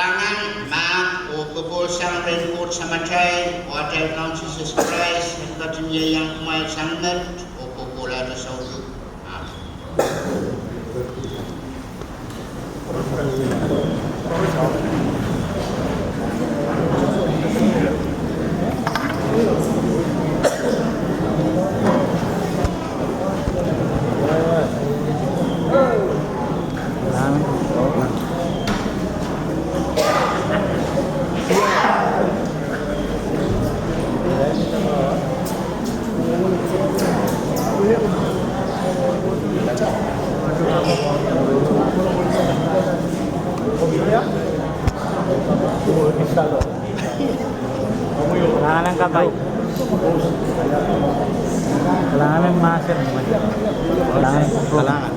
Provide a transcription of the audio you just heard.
Kailangan mag-upukol siyang raincoat sa matay, water ng Jesus Christ, at katiniyayang kumain siyang nerd, upukula na sa ulo. Kailangan ng kabay. Kailangan ng muscle. Kailangan.